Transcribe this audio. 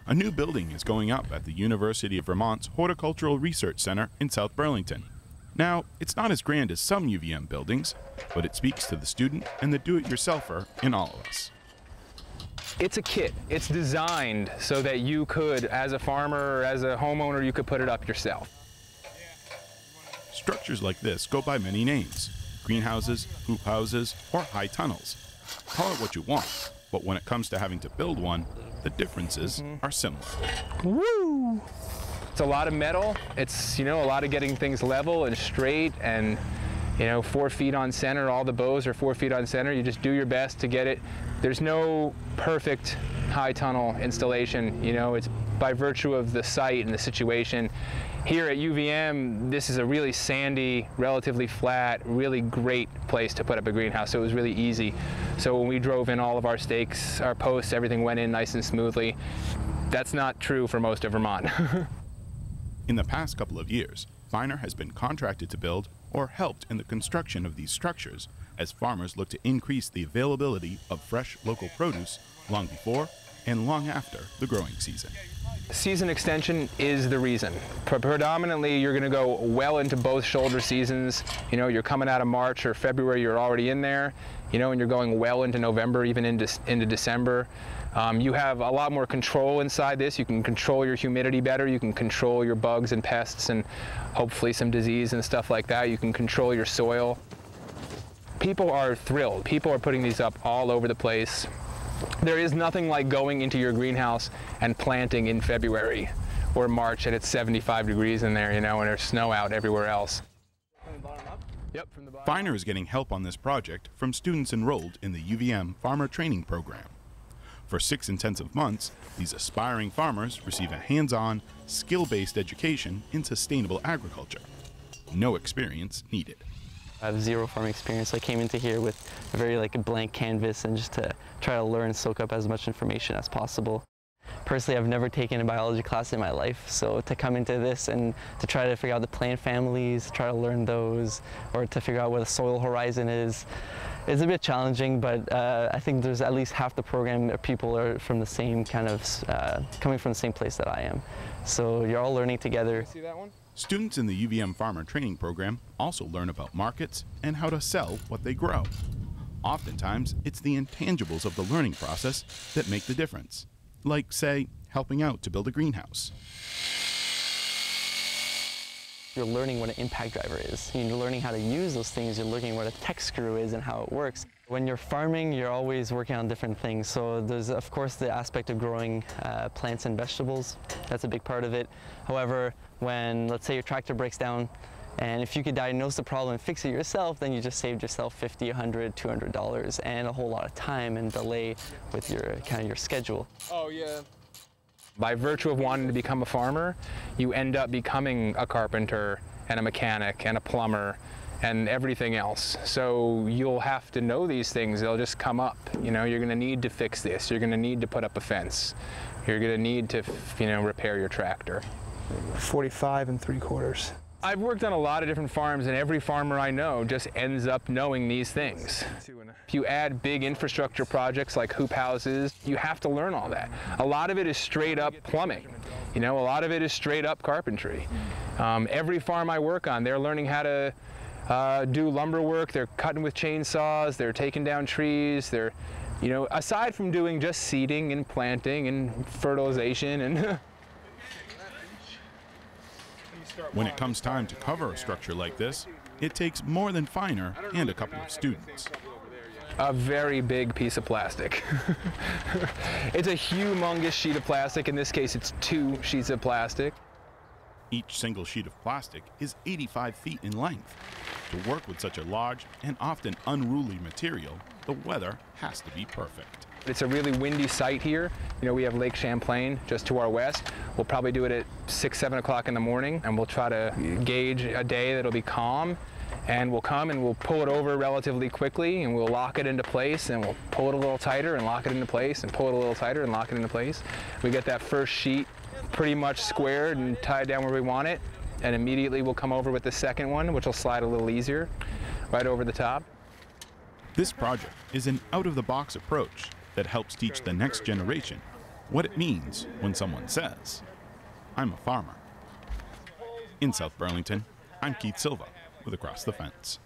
A new building is going up at the University of Vermont's Horticultural Research Center in South Burlington. Now, it's not as grand as some UVM buildings, but it speaks to the student and the do-it-yourselfer in all of us. It's a kit. It's designed so that you could, as a farmer or as a homeowner, you could put it up yourself. Structures like this go by many names: greenhouses, hoop houses, or high tunnels. Call it what you want, but when it comes to having to build one, the differences are similar. Woo! It's a lot of metal. It's, a lot of getting things level and straight and, 4 feet on center. All the bows are 4 feet on center. You just do your best to get it. There's no perfect high tunnel installation. It's by virtue of the site and the situation. Here at UVM, this is a really sandy, relatively flat, really great place to put up a greenhouse, so it was really easy. So when we drove in all of our stakes, our posts, everything went in nice and smoothly. That's not true for most of Vermont. In the past couple of years, Finer has been contracted to build or helped in the construction of these structures as farmers look to increase the availability of fresh local produce long before and long after the growing season. Season extension is the reason. Predominantly, you're going to go well into both shoulder seasons. You're coming out of March or February, you're already in there, and you're going well into November, even into December. You have a lot more control inside this. You can control your humidity better. You can control your bugs and pests and hopefully some disease and stuff like that. You can control your soil. People are thrilled. People are putting these up all over the place. There is nothing like going into your greenhouse and planting in February or March and it's 75 degrees in there, and there's snow out everywhere else. From the bottom up? Yep, from the bottom. Finer is getting help on this project from students enrolled in the UVM Farmer Training Program. For 6 intensive months, these aspiring farmers receive a hands-on, skill-based education in sustainable agriculture. No experience needed. I have zero farming experience. I came into here with a very blank canvas and just to try to learn and soak up as much information as possible. Personally, I've never taken a biology class in my life, so to come into this and to try to figure out the plant families, try to learn those, or to figure out what a soil horizon is a bit challenging, but I think there's at least half the program people are from the same kind of, coming from the same place that I am. So you're all learning together. See that one? Students in the UVM Farmer Training Program also learn about markets and how to sell what they grow. Oftentimes, it's the intangibles of the learning process that make the difference, like, say, helping out to build a greenhouse. You're learning what an impact driver is. You're learning how to use those things. You're learning what a tech screw is and how it works. When you're farming, you're always working on different things. So there's, of course, the aspect of growing plants and vegetables. That's a big part of it. However, when, let's say, your tractor breaks down, and if you could diagnose the problem and fix it yourself, then you just saved yourself $50, $100, $200 and a whole lot of time and delay with your your schedule. Oh, yeah. By virtue of wanting to become a farmer, you end up becoming a carpenter and a mechanic and a plumber and everything else. So you'll have to know these things. They'll just come up. You're going to need to fix this. You're going to need to put up a fence. You're going to need to, repair your tractor. 45 3/4. I've worked on a lot of different farms, and every farmer I know just ends up knowing these things. If you add big infrastructure projects like hoop houses, you have to learn all that. A lot of it is straight up plumbing. A lot of it is straight up carpentry. Every farm I work on, they're learning how to do lumber work. They're cutting with chainsaws. They're taking down trees. They're, aside from doing just seeding and planting and fertilization and When it comes time to cover a structure like this, it takes more than Finer and a couple of students. A very big piece of plastic. It's a humongous sheet of plastic. In this case, it's 2 sheets of plastic. Each single sheet of plastic is 85 feet in length. To work with such a large and often unruly material, the weather has to be perfect. It's a really windy site here. We have Lake Champlain just to our west. We'll probably do it at 6, 7 o'clock in the morning, and we'll try to gauge a day that'll be calm. And we'll come and we'll pull it over relatively quickly, and we'll lock it into place, and we'll pull it a little tighter and lock it into place, and pull it a little tighter and lock it into place. We get that first sheet pretty much squared and tied down where we want it, and immediately we'll come over with the second one, which will slide a little easier, right over the top. This project is an out-of-the-box approach that helps teach the next generation what it means when someone says, "I'm a farmer." In South Burlington, I'm Keith Silva with Across the Fence.